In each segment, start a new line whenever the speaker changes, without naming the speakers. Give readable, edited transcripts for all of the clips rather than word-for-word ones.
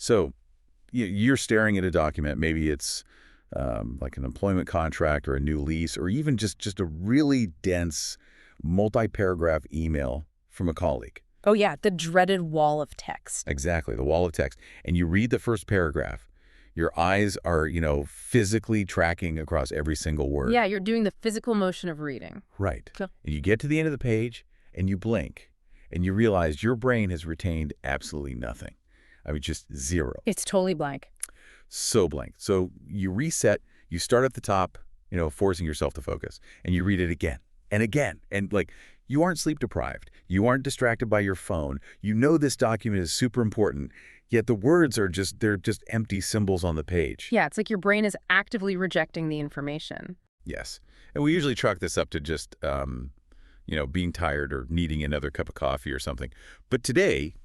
So you're staring at a document. Maybe it's like an employment contract or a new lease, or even just a really dense multi-paragraph email from a colleague.
Oh, yeah, the dreaded wall of text.
Exactly, the wall of text. And you read the first paragraph. Your eyes are, physically tracking across every single word.
Yeah, you're doing the physical motion of reading.
Right.
Cool.
And you get to the end of the page, and you blink, and you realize your brain has retained absolutely nothing. I mean, just zero.
It's totally blank.
So blank. So you reset, you start at the top, forcing yourself to focus, and you read it again and again. And you aren't sleep deprived. You aren't distracted by your phone. You know this document is super important, yet the words are they're just empty symbols on the page.
Yeah, it's like your brain is actively rejecting the information.
Yes. And we usually chalk this up to just, being tired or needing another cup of coffee or something. But today,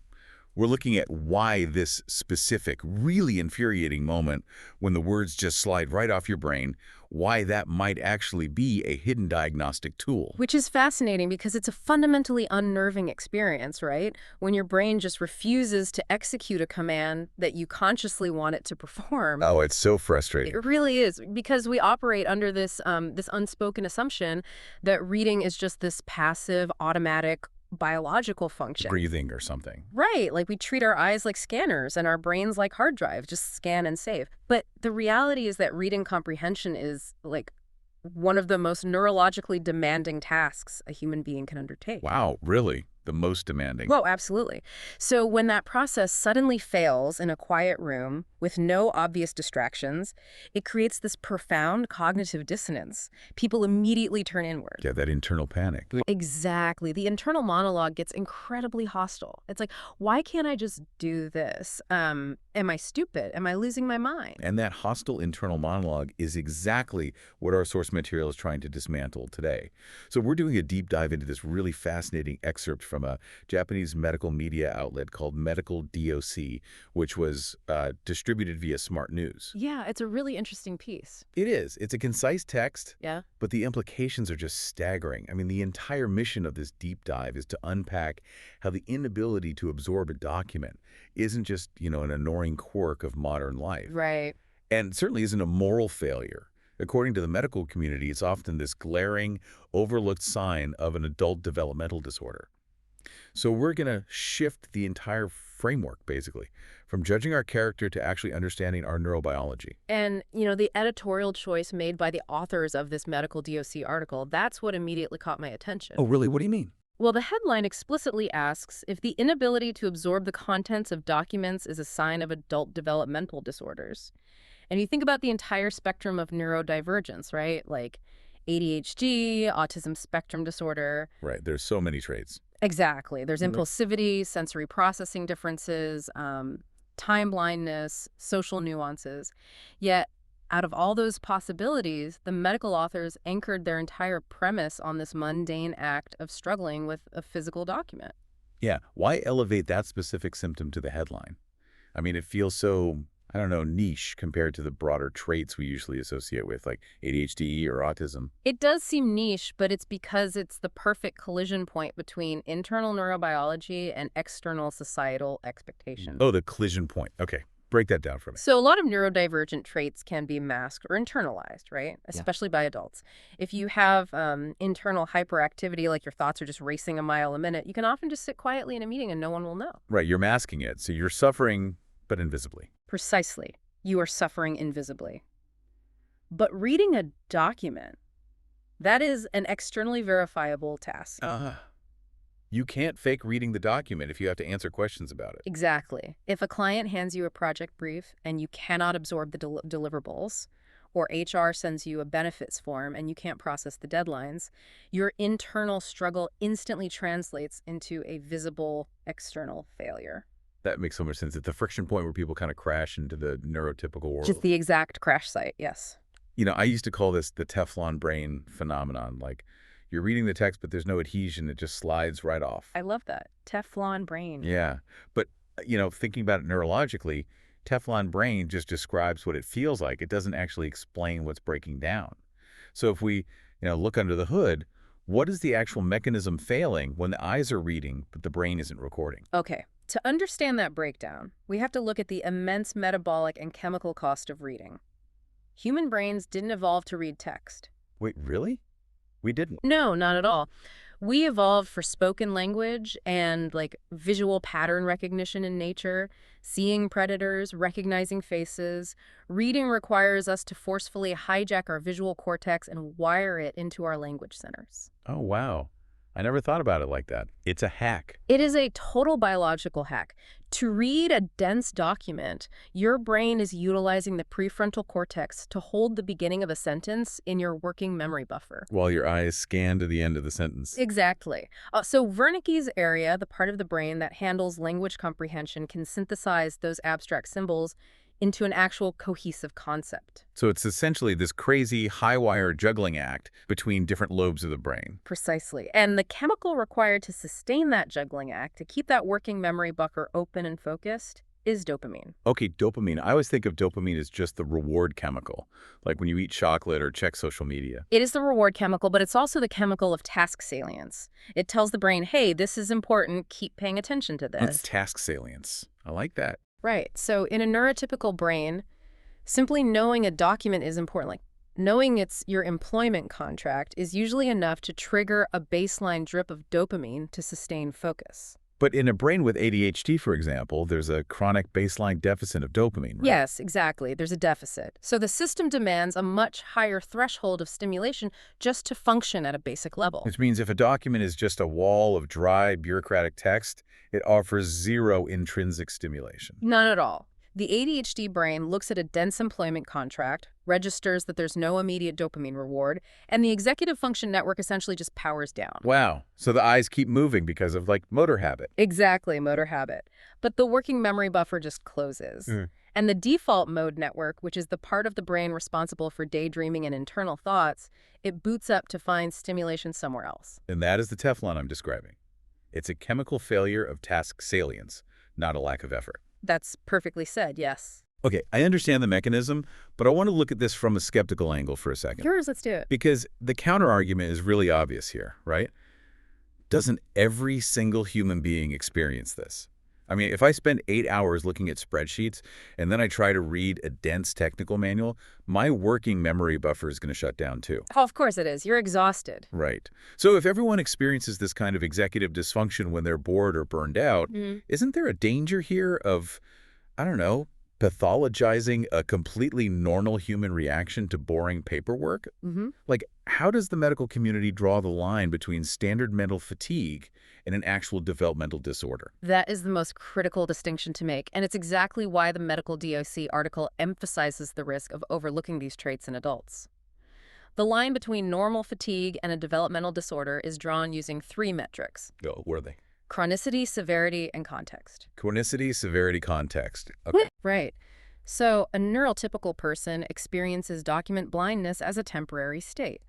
we're looking at why this specific, really infuriating moment when the words just slide right off your brain, why that might actually be a hidden diagnostic tool.
Which is fascinating because it's a fundamentally unnerving experience, right? When your brain just refuses to execute a command that you consciously want it to perform.
Oh, it's so frustrating.
It really is, because we operate under this unspoken assumption that reading is just this passive, automatic, biological function.
Breathing or something.
Right. Like we treat our eyes like scanners and our brains like hard drives, just scan and save. But the reality is that reading comprehension is one of the most neurologically demanding tasks a human being can undertake.
Wow, really? The most demanding.
Well, absolutely. So when that process suddenly fails in a quiet room with no obvious distractions, it creates this profound cognitive dissonance. People immediately turn inward.
Yeah, that internal panic.
Exactly. The internal monologue gets incredibly hostile. It's like, why can't I just do this? Am I stupid? Am I losing my mind?
And that hostile internal monologue is exactly what our source material is trying to dismantle today. So we're doing a deep dive into this really fascinating excerpt from a Japanese medical media outlet called Medical DOC, which was distributed via Smart News.
Yeah, it's a really interesting piece.
It is. It's a concise text,
Yeah.
but the implications are just staggering. I mean, the entire mission of this deep dive is to unpack how the inability to absorb a document isn't just, an annoying quirk of modern life.
Right.
And certainly isn't a moral failure. According to the medical community, it's often this glaring, overlooked sign of an adult developmental disorder. So we're going to shift the entire framework, basically, from judging our character to actually understanding our neurobiology.
And, the editorial choice made by the authors of this Medical DOC article, that's what immediately caught my attention.
Oh, really? What do you mean?
Well, the headline explicitly asks if the inability to absorb the contents of documents is a sign of adult developmental disorders. And you think about the entire spectrum of neurodivergence, right? Like ADHD, autism spectrum disorder.
Right. There's so many traits.
Exactly. There's impulsivity, sensory processing differences, time blindness, social nuances. Yet, out of all those possibilities, the medical authors anchored their entire premise on this mundane act of struggling with a physical document.
Yeah. Why elevate that specific symptom to the headline? I mean, it feels so, niche compared to the broader traits we usually associate with, like ADHD or autism.
It does seem niche, but it's because it's the perfect collision point between internal neurobiology and external societal expectations.
Oh, the collision point. Okay. Break that down for me.
So a lot of neurodivergent traits can be masked or internalized, right? Especially by adults. If you have internal hyperactivity, like your thoughts are just racing a mile a minute, you can often just sit quietly in a meeting and no one will know.
Right. You're masking it. So you're suffering, but invisibly.
Precisely. You are suffering invisibly. But reading a document, that is an externally verifiable task.
You can't fake reading the document if you have to answer questions about it.
Exactly. If a client hands you a project brief and you cannot absorb the deliverables, or HR sends you a benefits form and you can't process the deadlines, your internal struggle instantly translates into a visible external failure.
That makes so much sense. It's the friction point where people kind of crash into the neurotypical world.
Just the exact crash site, yes.
I used to call this the Teflon brain phenomenon. Like, you're reading the text, but there's no adhesion. It just slides right off.
I love that. Teflon brain.
Yeah. But, thinking about it neurologically, Teflon brain just describes what it feels like. It doesn't actually explain what's breaking down. So if we, look under the hood, what is the actual mechanism failing when the eyes are reading, but the brain isn't recording?
Okay. To understand that breakdown, we have to look at the immense metabolic and chemical cost of reading. Human brains didn't evolve to read text.
Wait, really? We didn't.
No, not at all. We evolved for spoken language and visual pattern recognition in nature, seeing predators, recognizing faces. Reading requires us to forcefully hijack our visual cortex and wire it into our language centers.
Oh, wow. I never thought about it like that. It's a hack.
It is a total biological hack. To read a dense document, your brain is utilizing the prefrontal cortex to hold the beginning of a sentence in your working memory buffer.
While your eyes scan to the end of the sentence.
Exactly. So Wernicke's area, the part of the brain that handles language comprehension, can synthesize those abstract symbols into an actual cohesive concept.
So it's essentially this crazy high-wire juggling act between different lobes of the brain.
Precisely. And the chemical required to sustain that juggling act, to keep that working memory buffer open and focused, is dopamine.
Okay, dopamine. I always think of dopamine as just the reward chemical, like when you eat chocolate or check social media.
It is the reward chemical, but it's also the chemical of task salience. It tells the brain, hey, this is important, keep paying attention to this.
It's task salience. I like that.
Right. So in a neurotypical brain, simply knowing a document is important. Like knowing it's your employment contract is usually enough to trigger a baseline drip of dopamine to sustain focus.
But in a brain with ADHD, for example, there's a chronic baseline deficit of dopamine, right?
Yes, exactly. There's a deficit. So the system demands a much higher threshold of stimulation just to function at a basic level.
Which means if a document is just a wall of dry, bureaucratic text, it offers zero intrinsic stimulation.
None at all. The ADHD brain looks at a dense employment contract, registers that there's no immediate dopamine reward, and the executive function network essentially just powers down.
Wow. So the eyes keep moving because of, motor habit.
Exactly, motor habit. But the working memory buffer just closes. And the default mode network, which is the part of the brain responsible for daydreaming and internal thoughts, it boots up to find stimulation somewhere else.
And that is the Teflon I'm describing. It's a chemical failure of task salience, not a lack of effort.
That's perfectly said, yes.
Okay, I understand the mechanism, but I want to look at this from a skeptical angle for a second.
Yours, let's do it.
Because the counter-argument is really obvious here, right? Doesn't every single human being experience this? I mean, if I spend 8 hours looking at spreadsheets and then I try to read a dense technical manual, my working memory buffer is going to shut down too.
Oh, of course it is. You're exhausted.
Right. So if everyone experiences this kind of executive dysfunction when they're bored or burned out, isn't there a danger here of, I don't know, pathologizing a completely normal human reaction to boring paperwork? How does the medical community draw the line between standard mental fatigue and an actual developmental disorder?
That is the most critical distinction to make, and it's exactly why the medical DOC article emphasizes the risk of overlooking these traits in adults. The line between normal fatigue and a developmental disorder is drawn using 3 metrics:
Oh, what are they?
chronicity, severity, and context.
Chronicity, severity, context. Okay.
Right. So a neurotypical person experiences document blindness as a temporary state.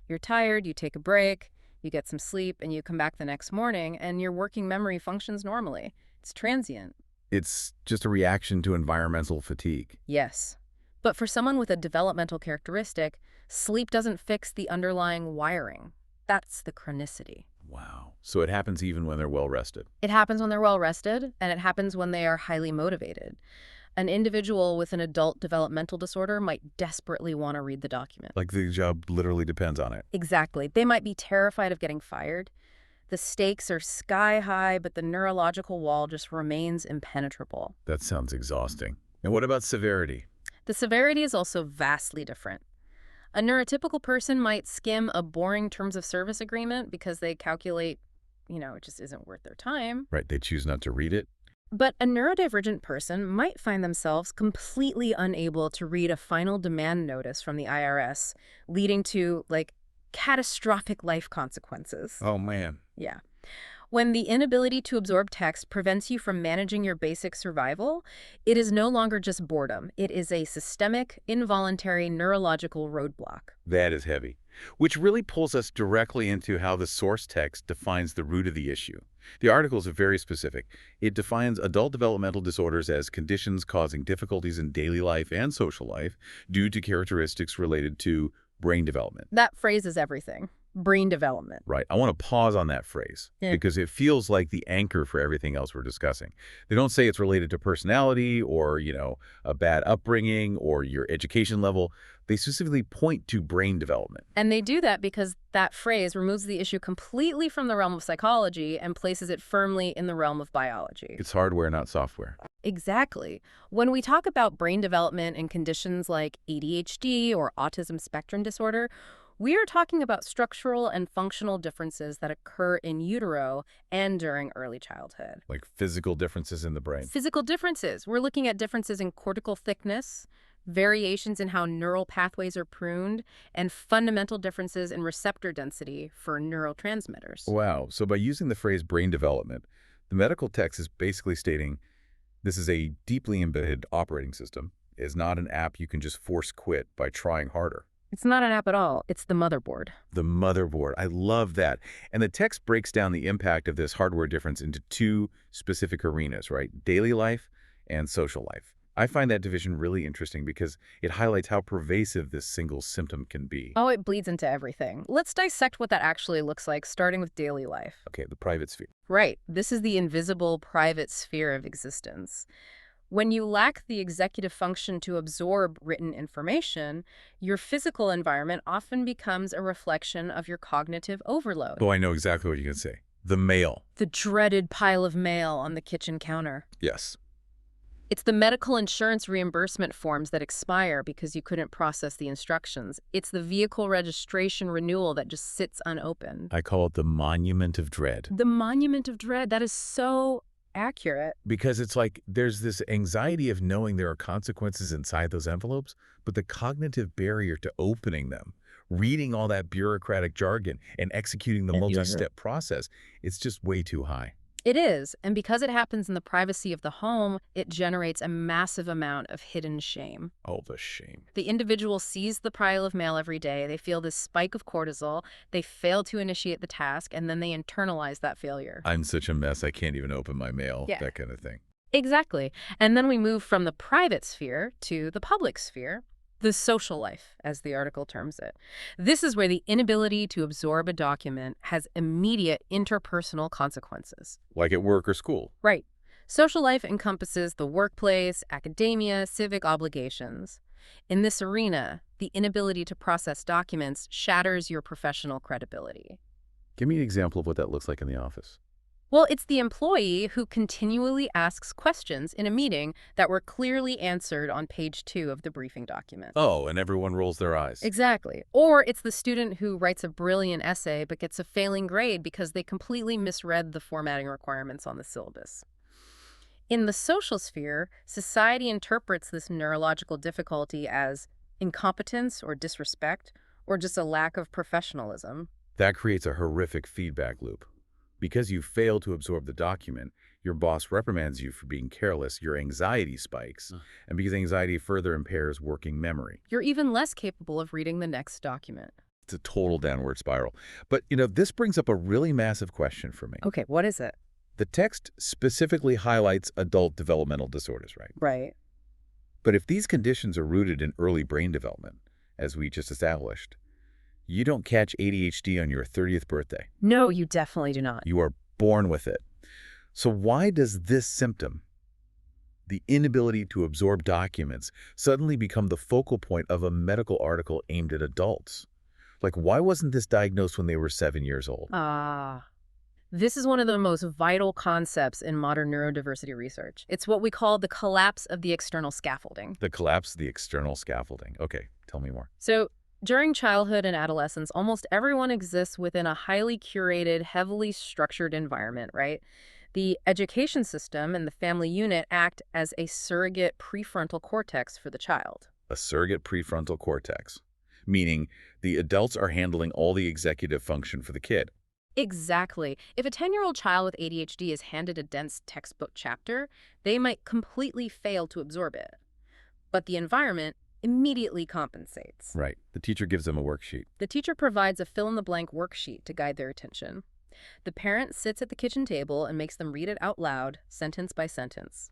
You're tired, you take a break, you get some sleep, and you come back the next morning, and your working memory functions normally. It's transient.
It's just a reaction to environmental fatigue.
Yes. But for someone with a developmental characteristic, sleep doesn't fix the underlying wiring. That's the chronicity.
Wow. So it happens even when they're well-rested.
It happens when they're well-rested, and it happens when they are highly motivated. An individual with an adult developmental disorder might desperately want to read the document.
Like the job literally depends on it.
Exactly. They might be terrified of getting fired. The stakes are sky high, but the neurological wall just remains impenetrable.
That sounds exhausting. And what about severity?
The severity is also vastly different. A neurotypical person might skim a boring terms of service agreement because they calculate, it just isn't worth their time.
Right, they choose not to read it.
But a neurodivergent person might find themselves completely unable to read a final demand notice from the IRS, leading to, catastrophic life consequences.
Oh, man.
Yeah. When the inability to absorb text prevents you from managing your basic survival, it is no longer just boredom. It is a systemic, involuntary neurological roadblock.
That is heavy. Which really pulls us directly into how the source text defines the root of the issue. The articles are very specific. It defines adult developmental disorders as conditions causing difficulties in daily life and social life due to characteristics related to brain development.
That phrase is everything. brain development.
Right. I want to pause on that phrase
Yeah.
because it feels like the anchor for everything else we're discussing. They don't say it's related to personality or, a bad upbringing or your education level. They specifically point to brain development.
And they do that because that phrase removes the issue completely from the realm of psychology and places it firmly in the realm of biology.
It's hardware, not software.
Exactly. When we talk about brain development in conditions like ADHD or autism spectrum disorder, we are talking about structural and functional differences that occur in utero and during early childhood.
Like physical differences in the brain.
Physical differences. We're looking at differences in cortical thickness, variations in how neural pathways are pruned, and fundamental differences in receptor density for neurotransmitters.
Wow. So by using the phrase brain development, the medical text is basically stating this is a deeply embedded operating system. It's not an app you can just force quit by trying harder.
It's not an app at all. It's the motherboard.
The motherboard. I love that. And the text breaks down the impact of this hardware difference into two specific arenas, right? Daily life and social life. I find that division really interesting because it highlights how pervasive this single symptom can be.
Oh, it bleeds into everything. Let's dissect what that actually looks like, starting with daily life.
Okay, the private sphere.
Right. This is the invisible private sphere of existence. When you lack the executive function to absorb written information, your physical environment often becomes a reflection of your cognitive overload.
Oh, I know exactly what you're going to say. The mail.
The dreaded pile of mail on the kitchen counter.
Yes.
It's the medical insurance reimbursement forms that expire because you couldn't process the instructions. It's the vehicle registration renewal that just sits unopened.
I call it the monument of dread.
The monument of dread. That is so accurate.
Because it's like there's this anxiety of knowing there are consequences inside those envelopes, but the cognitive barrier to opening them, reading all that bureaucratic jargon, and executing the multi-step process, it's just way too high.
It is, and because it happens in the privacy of the home, it generates a massive amount of hidden shame.
Oh, the shame.
The individual sees the pile of mail every day, they feel this spike of cortisol, they fail to initiate the task, and then they internalize that failure.
I'm such a mess, I can't even open my mail,
Yeah.
that kind of thing.
Exactly. And then we move from the private sphere to the public sphere. The social life, as the article terms it. This is where the inability to absorb a document has immediate interpersonal consequences.
Like at work or school.
Right. Social life encompasses the workplace, academia, civic obligations. In this arena, the inability to process documents shatters your professional credibility.
Give me an example of what that looks like in the office.
Well, it's the employee who continually asks questions in a meeting that were clearly answered on page 2 of the briefing document.
Oh, and everyone rolls their eyes.
Exactly. Or it's the student who writes a brilliant essay but gets a failing grade because they completely misread the formatting requirements on the syllabus. In the social sphere, society interprets this neurological difficulty as incompetence or disrespect or just a lack of professionalism.
That creates a horrific feedback loop. Because you fail to absorb the document, your boss reprimands you for being careless, your anxiety spikes, and because anxiety further impairs working memory.
You're even less capable of reading the next document.
It's a total downward spiral. But, this brings up a really massive question for me.
Okay, what is it?
The text specifically highlights adult developmental disorders, right?
Right.
But if these conditions are rooted in early brain development, as we just established, you don't catch ADHD on your 30th birthday.
No, you definitely do not.
You are born with it. So why does this symptom, the inability to absorb documents, suddenly become the focal point of a medical article aimed at adults? Like, why wasn't this diagnosed when they were 7 years old?
This is one of the most vital concepts in modern neurodiversity research. It's what we call the collapse of the external scaffolding.
The collapse of the external scaffolding. Okay, tell me more.
So, during childhood and adolescence, almost everyone exists within a highly curated, heavily structured environment, right? The education system and the family unit act as a surrogate prefrontal cortex for the child.
A surrogate prefrontal cortex, meaning the adults are handling all the executive function for the kid.
Exactly. If a 10-year-old child with ADHD is handed a dense textbook chapter, they might completely fail to absorb it. But the environment immediately compensates.
Right. The teacher gives them a worksheet.
The teacher provides a fill-in-the-blank worksheet to guide their attention. The parent sits at the kitchen table and makes them read it out loud, sentence by sentence.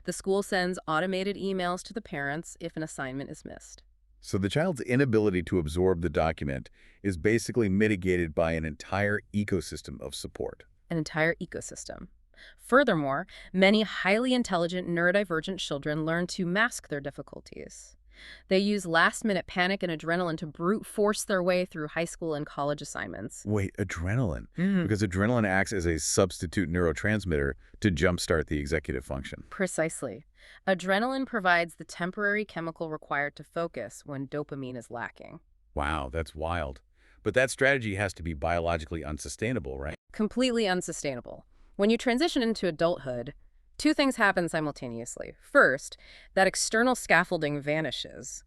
The school sends automated emails to the parents if an assignment is missed.
So the child's inability to absorb the document is basically mitigated by an entire ecosystem of support.
An entire ecosystem. Furthermore, many highly intelligent neurodivergent children learn to mask their difficulties. They use last-minute panic and adrenaline to brute force their way through high school and college assignments.
Wait, adrenaline?
Mhm.
Because adrenaline acts as a substitute neurotransmitter to jumpstart the executive function.
Precisely. Adrenaline provides the temporary chemical required to focus when dopamine is lacking.
Wow, that's wild. But that strategy has to be biologically unsustainable, right?
Completely unsustainable. When you transition into adulthood, two things happen simultaneously. First, that external scaffolding vanishes.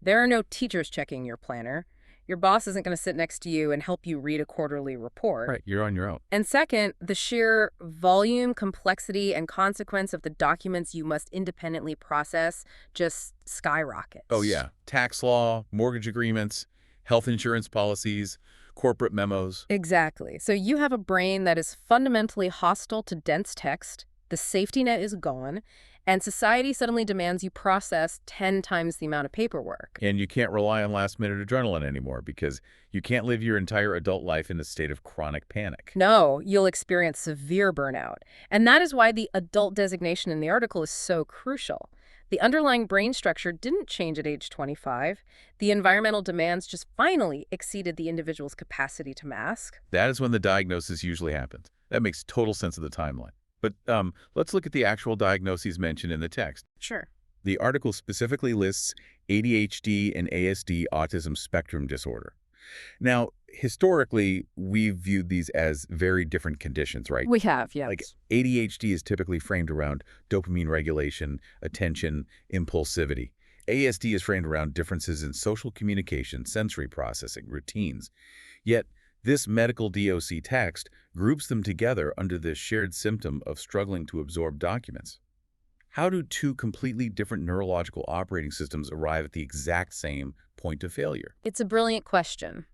There are no teachers checking your planner. Your boss isn't going to sit next to you and help you read a quarterly report.
Right, you're on your own.
And second, the sheer volume, complexity, and consequence of the documents you must independently process just skyrockets.
Oh, yeah. Tax law, mortgage agreements, health insurance policies, corporate memos.
Exactly. So you have a brain that is fundamentally hostile to dense text, the safety net is gone, and society suddenly demands you process 10 times the amount of paperwork.
And you can't rely on last-minute adrenaline anymore because you can't live your entire adult life in a state of chronic panic.
No, you'll experience severe burnout. And that is why the adult designation in the article is so crucial. The underlying brain structure didn't change at age 25. The environmental demands just finally exceeded the individual's capacity to mask.
That is when the diagnosis usually happens. That makes total sense of the timeline. But let's look at the actual diagnoses mentioned in the text.
Sure.
The article specifically lists ADHD and ASD autism spectrum disorder. Now, historically, we've viewed these as very different conditions, right?
We have, yes.
Like ADHD is typically framed around dopamine regulation, attention, impulsivity. ASD is framed around differences in social communication, sensory processing, routines. Yet, this medical DOC text groups them together under the shared symptom of struggling to absorb documents. How do two completely different neurological operating systems arrive at the exact same point of failure?
It's a brilliant question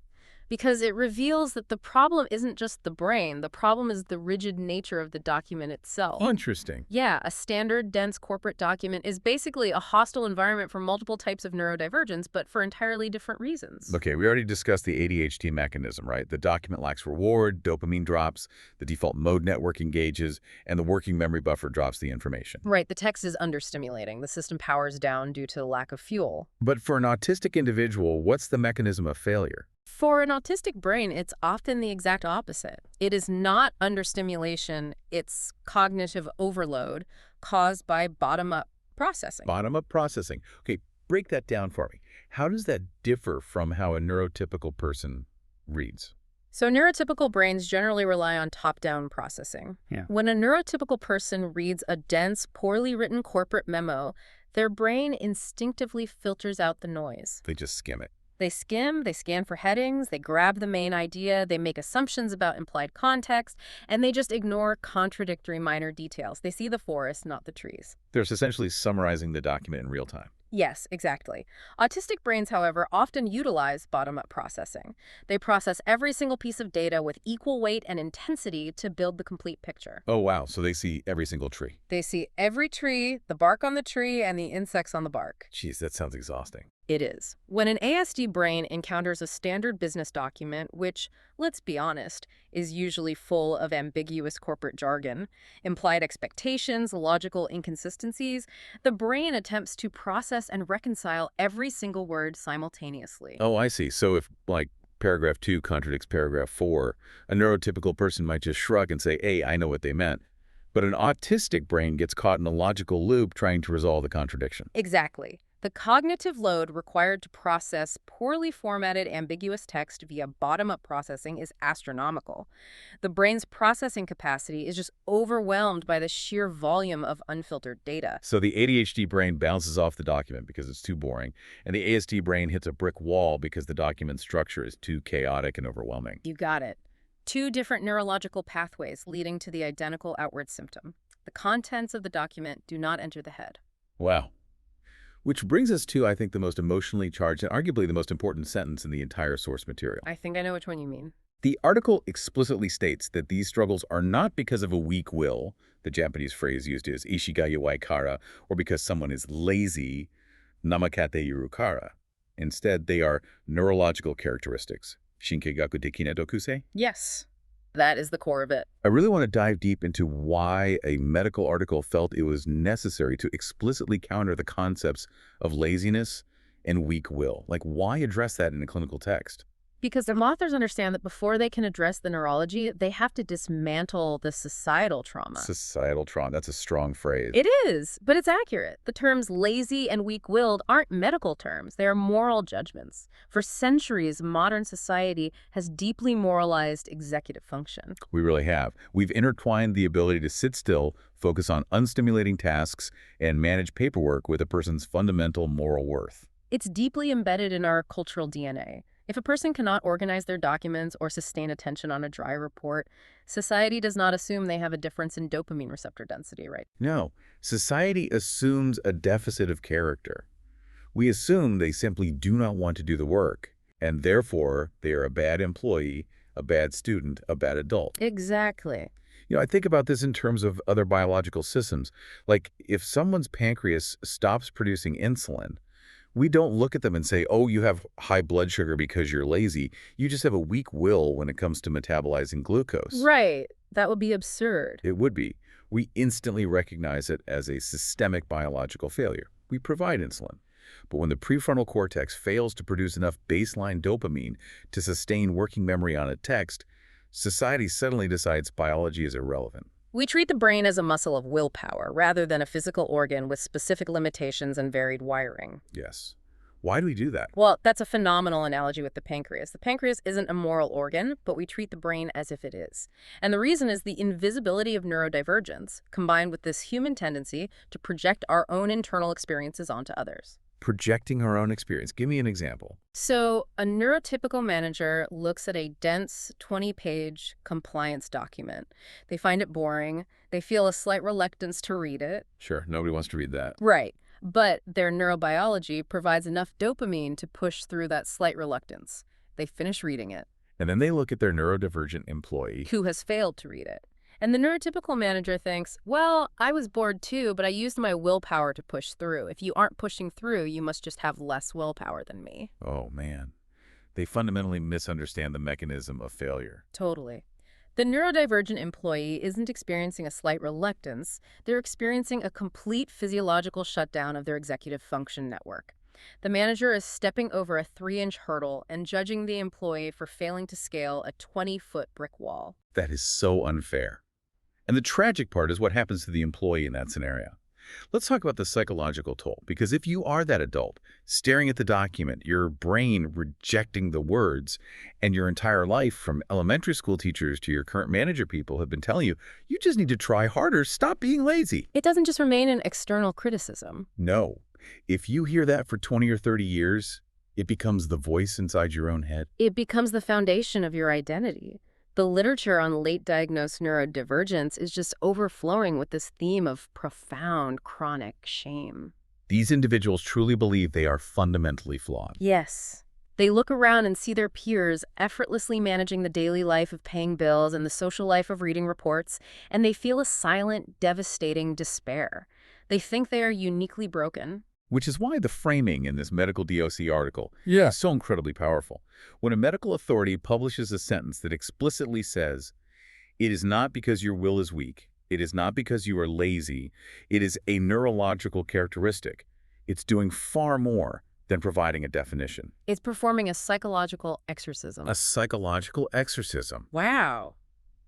because it reveals that the problem isn't just the brain. The problem is the rigid nature of the document itself.
Interesting.
Yeah, a standard, dense corporate document is basically a hostile environment for multiple types of neurodivergence, but for entirely different reasons.
Okay, we already discussed the ADHD mechanism, right? The document lacks reward, dopamine drops, the default mode network engages, and the working memory buffer drops the information.
Right, the text is understimulating. The system powers down due to lack of fuel.
But for an autistic individual, what's the mechanism of failure?
For an autistic brain, it's often the exact opposite. It is not understimulation, it's cognitive overload caused by bottom-up processing.
Bottom-up processing. Okay, break that down for me. How does that differ from how a neurotypical person reads?
So neurotypical brains generally rely on top-down processing.
Yeah.
When a neurotypical person reads a dense, poorly written corporate memo, their brain instinctively filters out the noise.
They just skim it.
They skim, they scan for headings, they grab the main idea, they make assumptions about implied context, and they just ignore contradictory minor details. They see the forest, not the trees.
They're essentially summarizing the document in real time.
Yes, exactly. Autistic brains, however, often utilize bottom-up processing. They process every single piece of data with equal weight and intensity to build the complete picture.
Oh, wow. So they see every single tree.
They see every tree, the bark on the tree, and the insects on the bark.
Jeez, that sounds exhausting.
It is. When an ASD brain encounters a standard business document, which, let's be honest, is usually full of ambiguous corporate jargon, implied expectations, logical inconsistencies, the brain attempts to process and reconcile every single word simultaneously.
Oh, I see. So if, like, paragraph 2 contradicts paragraph 4, a neurotypical person might just shrug and say, hey, I know what they meant. But an autistic brain gets caught in a logical loop trying to resolve the contradiction.
Exactly. The cognitive load required to process poorly formatted, ambiguous text via bottom-up processing is astronomical. The brain's processing capacity is just overwhelmed by the sheer volume of unfiltered data.
So the ADHD brain bounces off the document because it's too boring, and the ASD brain hits a brick wall because the document structure is too chaotic and overwhelming.
You got it. Two different neurological pathways leading to the identical outward symptom. The contents of the document do not enter the head.
Wow. Which brings us to, I think, the most emotionally charged and arguably the most important sentence in the entire source material.
I think I know which one you mean.
The article explicitly states that these struggles are not because of a weak will, the Japanese phrase used is ishiga yowai kara, or because someone is lazy, namakate yuru kara. Instead, they are neurological characteristics. Shinkegaku de kinetokusei?
Yes. That is the core of it.
I really want to dive deep into why a medical article felt it was necessary to explicitly counter the concepts of laziness and weak will. Like, why address that in a clinical text?
Because the authors understand that before they can address the neurology, they have to dismantle the societal trauma.
Societal trauma. That's a strong phrase.
It is, but it's accurate. The terms lazy and weak-willed aren't medical terms. They are moral judgments. For centuries, modern society has deeply moralized executive function.
We really have. We've intertwined the ability to sit still, focus on unstimulating tasks, and manage paperwork with a person's fundamental moral worth.
It's deeply embedded in our cultural DNA. If a person cannot organize their documents or sustain attention on a dry report, society does not assume they have a difference in dopamine receptor density, right?
No, society assumes a deficit of character. We assume they simply do not want to do the work, and therefore they are a bad employee, a bad student, a bad adult.
Exactly.
I think about this in terms of other biological systems. Like, if someone's pancreas stops producing insulin, we don't look at them and say, oh, you have high blood sugar because you're lazy. You just have a weak will when it comes to metabolizing glucose.
Right. That would be absurd.
It would be. We instantly recognize it as a systemic biological failure. We provide insulin. But when the prefrontal cortex fails to produce enough baseline dopamine to sustain working memory on a text, society suddenly decides biology is irrelevant.
We treat the brain as a muscle of willpower rather than a physical organ with specific limitations and varied wiring.
Yes. Why do we do that?
Well, that's a phenomenal analogy with the pancreas. The pancreas isn't a moral organ, but we treat the brain as if it is. And the reason is the invisibility of neurodivergence, combined with this human tendency to project our own internal experiences onto others.
Projecting our own experience. Give me an example.
So a neurotypical manager looks at a dense 20-page compliance document. They find it boring. They feel a slight reluctance to read it.
Sure, nobody wants to read that.
Right. But their neurobiology provides enough dopamine to push through that slight reluctance. They finish reading it.
And then they look at their neurodivergent employee
who has failed to read it. And the neurotypical manager thinks, well, I was bored too, but I used my willpower to push through. If you aren't pushing through, you must just have less willpower than me.
Oh, man. They fundamentally misunderstand the mechanism of failure.
Totally. The neurodivergent employee isn't experiencing a slight reluctance. They're experiencing a complete physiological shutdown of their executive function network. The manager is stepping over a 3-inch hurdle and judging the employee for failing to scale a 20-foot brick wall.
That is so unfair. And the tragic part is what happens to the employee in that scenario. Let's talk about the psychological toll, because if you are that adult, staring at the document, your brain rejecting the words, and your entire life from elementary school teachers to your current manager people have been telling you, you just need to try harder, stop being lazy.
It doesn't just remain an external criticism.
No. If you hear that for 20 or 30 years, it becomes the voice inside your own head.
It becomes the foundation of your identity. The literature on late-diagnosed neurodivergence is just overflowing with this theme of profound chronic shame.
These individuals truly believe they are fundamentally flawed.
Yes. They look around and see their peers effortlessly managing the daily life of paying bills and the social life of reading reports, and they feel a silent, devastating despair. They think they are uniquely broken.
Which is why the framing in this medical DOC article is so incredibly powerful. When a medical authority publishes a sentence that explicitly says, it is not because your will is weak, it is not because you are lazy, it is a neurological characteristic, it's doing far more than providing a definition.
It's performing a psychological exorcism.
A psychological exorcism.
Wow.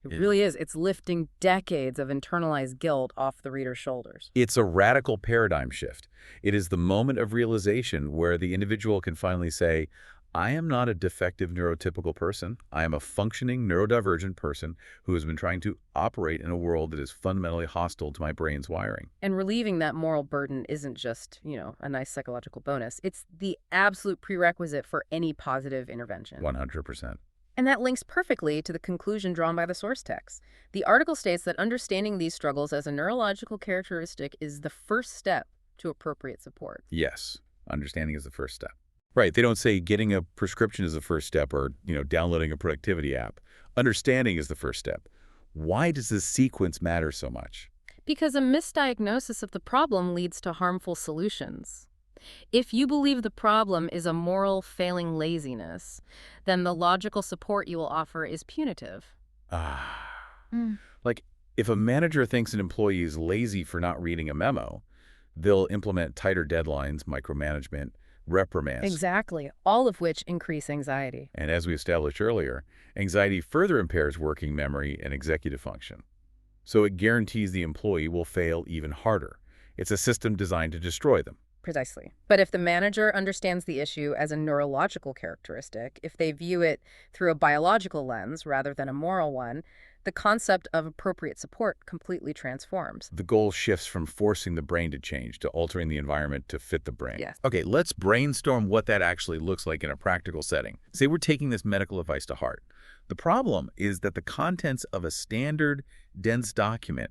It really is. It's lifting decades of internalized guilt off the reader's shoulders.
It's a radical paradigm shift. It is the moment of realization where the individual can finally say, I am not a defective neurotypical person. I am a functioning neurodivergent person who has been trying to operate in a world that is fundamentally hostile to my brain's wiring.
And relieving that moral burden isn't just, a nice psychological bonus. It's the absolute prerequisite for any positive intervention.
100%.
And that links perfectly to the conclusion drawn by the source text. The article states that understanding these struggles as a neurological characteristic is the first step to appropriate support.
Yes, understanding is the first step. Right, they don't say getting a prescription is the first step or, downloading a productivity app. Understanding is the first step. Why does this sequence matter so much?
Because a misdiagnosis of the problem leads to harmful solutions. If you believe the problem is a moral failing laziness, then the logical support you will offer is punitive.
Ah.
Mm.
Like, if a manager thinks an employee is lazy for not reading a memo, they'll implement tighter deadlines, micromanagement, reprimands.
Exactly, all of which increase anxiety.
And as we established earlier, anxiety further impairs working memory and executive function. So it guarantees the employee will fail even harder. It's a system designed to destroy them.
Precisely. But if the manager understands the issue as a neurological characteristic, if they view it through a biological lens rather than a moral one, the concept of appropriate support completely transforms.
The goal shifts from forcing the brain to change to altering the environment to fit the brain.
Yes.
Okay, let's brainstorm what that actually looks like in a practical setting. Say we're taking this medical advice to heart. The problem is that the contents of a standard, dense document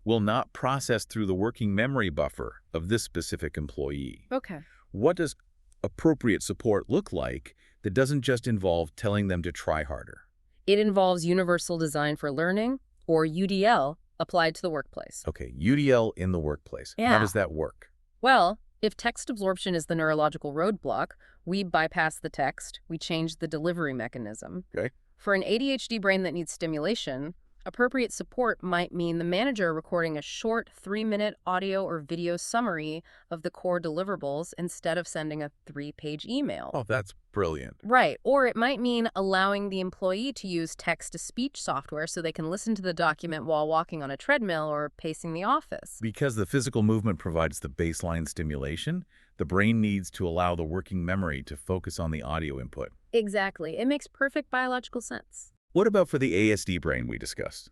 will not process through the working memory buffer of this specific employee.
Okay.
What does appropriate support look like that doesn't just involve telling them to try harder?
It involves universal design for learning, or UDL, applied to the workplace.
Okay, UDL in the workplace. How
Yeah.
does that work?
Well, if text absorption is the neurological roadblock, we bypass the text, we change the delivery mechanism.
Okay.
For an ADHD brain that needs stimulation, appropriate support might mean the manager recording a short 3-minute audio or video summary of the core deliverables instead of sending a 3-page email.
Oh, that's brilliant.
Right. Or it might mean allowing the employee to use text-to-speech software so they can listen to the document while walking on a treadmill or pacing the office.
Because the physical movement provides the baseline stimulation, the brain needs to allow the working memory to focus on the audio input.
Exactly. It makes perfect biological sense.
What about for the ASD brain we discussed?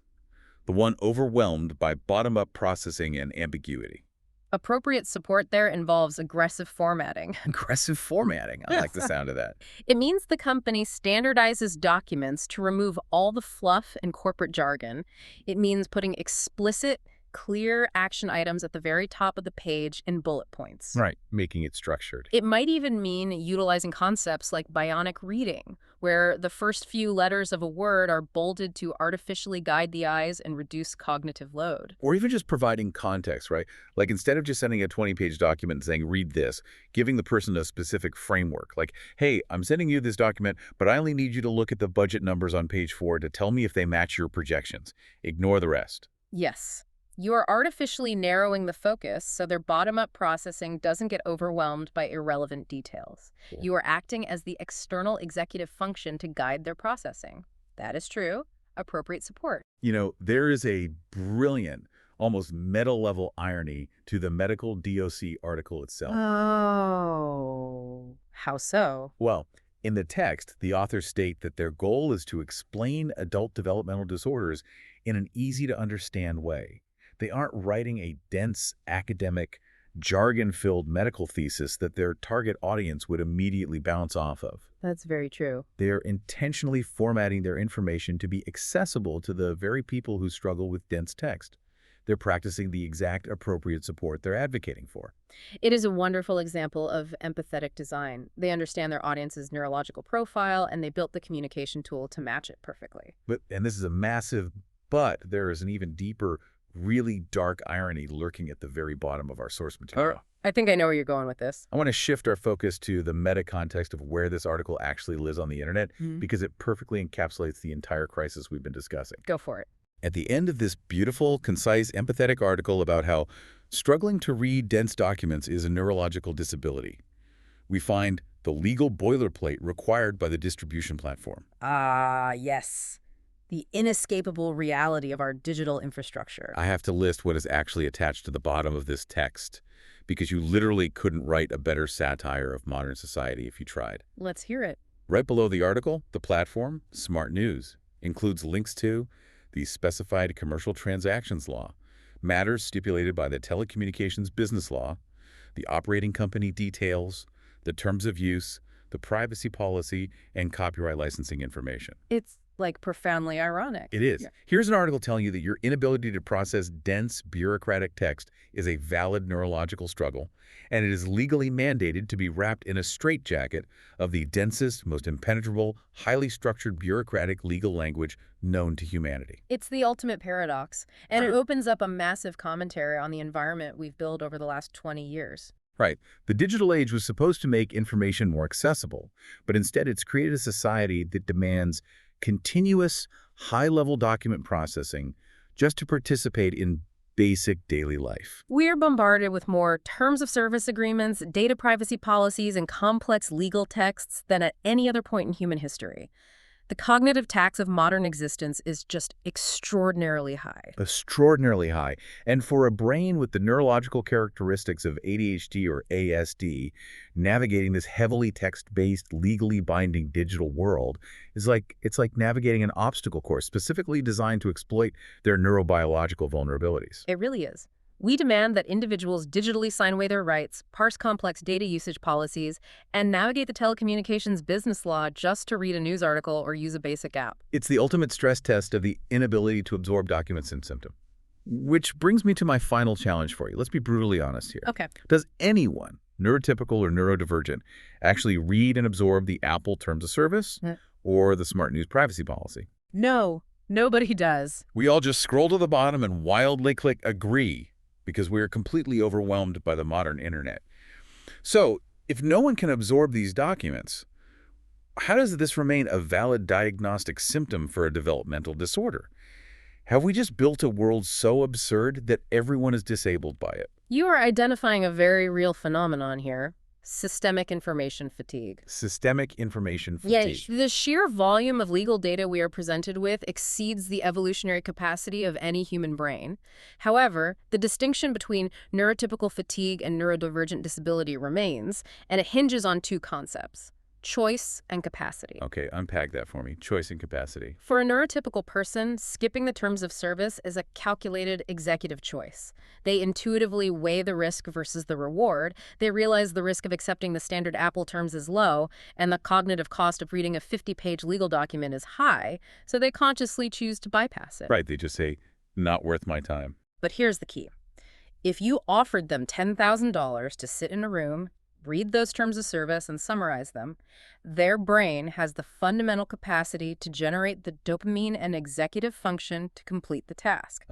The one overwhelmed by bottom-up processing and ambiguity.
Appropriate support there involves aggressive formatting.
Aggressive formatting. I like the sound of that.
It means the company standardizes documents to remove all the fluff and corporate jargon. It means putting explicit, clear action items at the very top of the page in bullet points.
Right, making it structured.
It might even mean utilizing concepts like bionic reading, where the first few letters of a word are bolded to artificially guide the eyes and reduce cognitive load.
Or even just providing context, right? Like instead of just sending a 20-page document and saying, read this, giving the person a specific framework. Like, hey, I'm sending you this document, but I only need you to look at the budget numbers on page 4 to tell me if they match your projections. Ignore the rest.
Yes. You are artificially narrowing the focus so their bottom-up processing doesn't get overwhelmed by irrelevant details.
Cool.
You are acting as the external executive function to guide their processing. That is true. Appropriate support.
You know, there is a brilliant, almost meta-level irony to the medical DOC article itself.
Oh. How so?
Well, in the text, the authors state that their goal is to explain adult developmental disorders in an easy-to-understand way. They aren't writing a dense, academic, jargon-filled medical thesis that their target audience would immediately bounce off of.
That's very true.
They're intentionally formatting their information to be accessible to the very people who struggle with dense text. They're practicing the exact appropriate support they're advocating for.
It is a wonderful example of empathetic design. They understand their audience's neurological profile, and they built the communication tool to match it perfectly.
And this is a massive but. There is an even deeper, really dark irony lurking at the very bottom of our source material.
I think I know where you're going with this.
I want to shift our focus to the meta context of where this article actually lives on the internet because it perfectly encapsulates the entire crisis we've been discussing.
Go for it.
At the end of this beautiful, concise, empathetic article about how struggling to read dense documents is a neurological disability, we find the legal boilerplate required by the distribution platform.
Ah, yes. The inescapable reality of our digital infrastructure.
I have to list what is actually attached to the bottom of this text because you literally couldn't write a better satire of modern society if you tried.
Let's hear it.
Right below the article, the platform, Smart News, includes links to the Specified Commercial Transactions Law, matters stipulated by the Telecommunications Business Law, the operating company details, the terms of use, the privacy policy, and copyright licensing information.
It's like profoundly ironic.
It is.
Yeah.
Here's an article telling you that your inability to process dense, bureaucratic text is a valid neurological struggle, and it is legally mandated to be wrapped in a straitjacket of the densest, most impenetrable, highly structured bureaucratic legal language known to humanity.
It's the ultimate paradox, and it opens up a massive commentary on the environment we've built over the last 20 years.
Right. The digital age was supposed to make information more accessible, but instead it's created a society that demands continuous, high-level document processing just to participate in basic daily life.
We're bombarded with more terms of service agreements, data privacy policies, and complex legal texts than at any other point in human history. The cognitive tax of modern existence is just extraordinarily high.
Extraordinarily high. And for a brain with the neurological characteristics of ADHD or ASD, navigating this heavily text-based, legally binding digital world it's like navigating an obstacle course specifically designed to exploit their neurobiological vulnerabilities.
It really is. We demand that individuals digitally sign away their rights, parse complex data usage policies, and navigate the telecommunications business law just to read a news article or use a basic app.
It's the ultimate stress test of the inability to absorb documents and symptom. Which brings me to my final challenge for you. Let's be brutally honest here.
Okay.
Does anyone, neurotypical or neurodivergent, actually read and absorb the Apple Terms of Service or the Smart News privacy policy?
No, nobody does.
We all just scroll to the bottom and wildly click agree because we are completely overwhelmed by the modern internet. So, if no one can absorb these documents, how does this remain a valid diagnostic symptom for a developmental disorder? Have we just built a world so absurd that everyone is disabled by it?
You are identifying a very real phenomenon here. Systemic information fatigue.
Systemic information fatigue.
Yeah, the sheer volume of legal data we are presented with exceeds the evolutionary capacity of any human brain. However, the distinction between neurotypical fatigue and neurodivergent disability remains, and it hinges on two concepts: choice and capacity.
Okay, unpack that for me. Choice and capacity.
For a neurotypical person, skipping the terms of service is a calculated executive choice. They intuitively weigh the risk versus the reward. They realize the risk of accepting the standard Apple terms is low, and the cognitive cost of reading a 50-page legal document is high, so they consciously choose to bypass it.
Right, they just say, not worth my time.
But here's the key. If you offered them $10,000 to sit in a room, read those terms of service, and summarize them, their brain has the fundamental capacity to generate the dopamine and executive function to complete the task.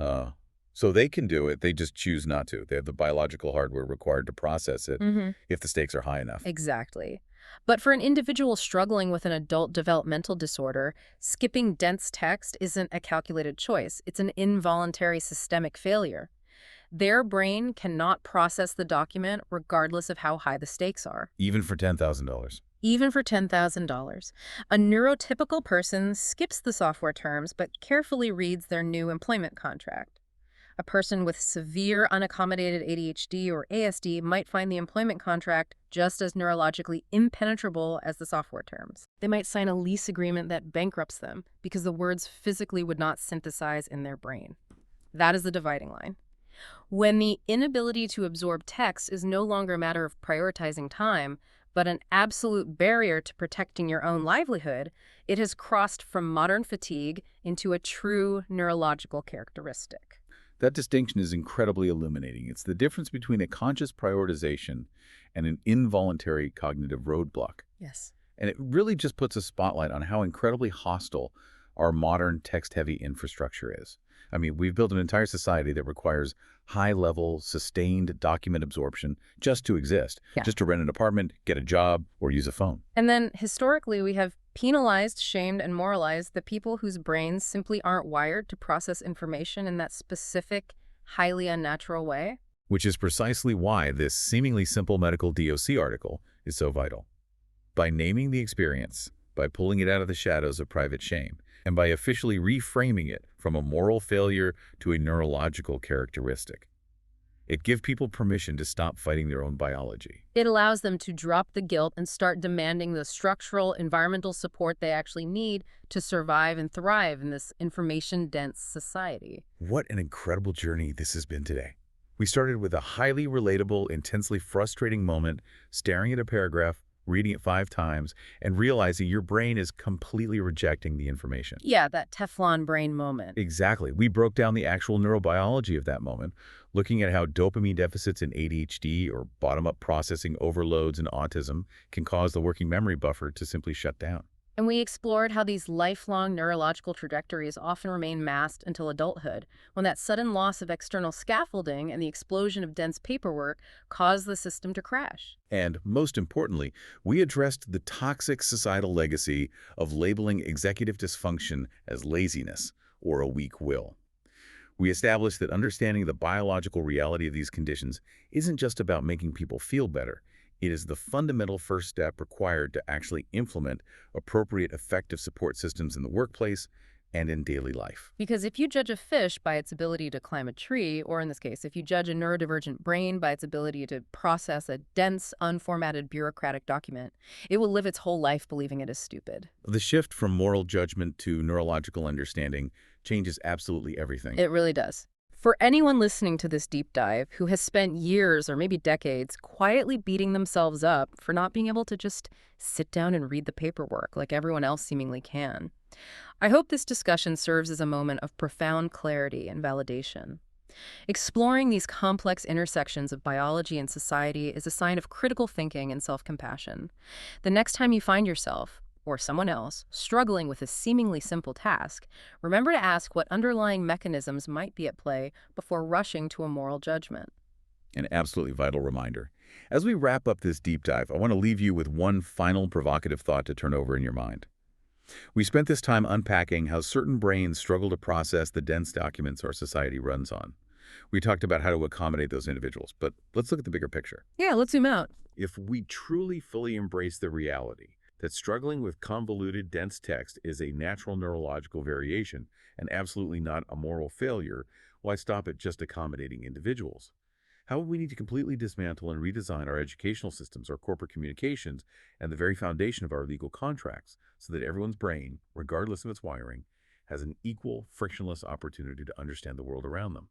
So they can do it, they just choose not to. They have the biological hardware required to process it if the stakes are high enough.
Exactly. But for an individual struggling with an adult developmental disorder, skipping dense text isn't a calculated choice. It's an involuntary systemic failure. Their brain cannot process the document regardless of how high the stakes are.
Even for $10,000.
Even for $10,000. A neurotypical person skips the software terms but carefully reads their new employment contract. A person with severe unaccommodated ADHD or ASD might find the employment contract just as neurologically impenetrable as the software terms. They might sign a lease agreement that bankrupts them because the words physically would not synthesize in their brain. That is the dividing line. When the inability to absorb text is no longer a matter of prioritizing time, but an absolute barrier to protecting your own livelihood, it has crossed from modern fatigue into a true neurological characteristic.
That distinction is incredibly illuminating. It's the difference between a conscious prioritization and an involuntary cognitive roadblock.
Yes.
And it really just puts a spotlight on how incredibly hostile our modern text-heavy infrastructure is. I mean, we've built an entire society that requires high-level, sustained document absorption just to exist, just to rent an apartment, get a job, or use a phone.
And then, historically, we have penalized, shamed, and moralized the people whose brains simply aren't wired to process information in that specific, highly unnatural way.
Which is precisely why this seemingly simple medical DOC article is so vital. By naming the experience, by pulling it out of the shadows of private shame, and by officially reframing it from a moral failure to a neurological characteristic. It gives people permission to stop fighting their own biology.
It allows them to drop the guilt and start demanding the structural, environmental support they actually need to survive and thrive in this information-dense society.
What an incredible journey this has been today. We started with a highly relatable, intensely frustrating moment, staring at a paragraph, reading it 5 times, and realizing your brain is completely rejecting the information.
Yeah, that Teflon brain moment.
Exactly. We broke down the actual neurobiology of that moment, looking at how dopamine deficits in ADHD or bottom-up processing overloads in autism can cause the working memory buffer to simply shut down.
And we explored how these lifelong neurological trajectories often remain masked until adulthood, when that sudden loss of external scaffolding and the explosion of dense paperwork cause the system to crash.
And most importantly, we addressed the toxic societal legacy of labeling executive dysfunction as laziness or a weak will. We established that understanding the biological reality of these conditions isn't just about making people feel better. It is the fundamental first step required to actually implement appropriate effective support systems in the workplace and in daily life.
Because if you judge a fish by its ability to climb a tree, or in this case, if you judge a neurodivergent brain by its ability to process a dense, unformatted bureaucratic document, it will live its whole life believing it is stupid.
The shift from moral judgment to neurological understanding changes absolutely everything.
It really does. For anyone listening to this deep dive who has spent years or maybe decades quietly beating themselves up for not being able to just sit down and read the paperwork like everyone else seemingly can, I hope this discussion serves as a moment of profound clarity and validation. Exploring these complex intersections of biology and society is a sign of critical thinking and self-compassion. The next time you find yourself, or someone else, struggling with a seemingly simple task, remember to ask what underlying mechanisms might be at play before rushing to a moral judgment.
An absolutely vital reminder. As we wrap up this deep dive, I want to leave you with one final provocative thought to turn over in your mind. We spent this time unpacking how certain brains struggle to process the dense documents our society runs on. We talked about how to accommodate those individuals, but let's look at the bigger picture.
Yeah, let's zoom out.
If we truly fully embrace the reality that struggling with convoluted, dense text is a natural neurological variation and absolutely not a moral failure, why stop at just accommodating individuals? How would we need to completely dismantle and redesign our educational systems, our corporate communications, and the very foundation of our legal contracts so that everyone's brain, regardless of its wiring, has an equal, frictionless opportunity to understand the world around them?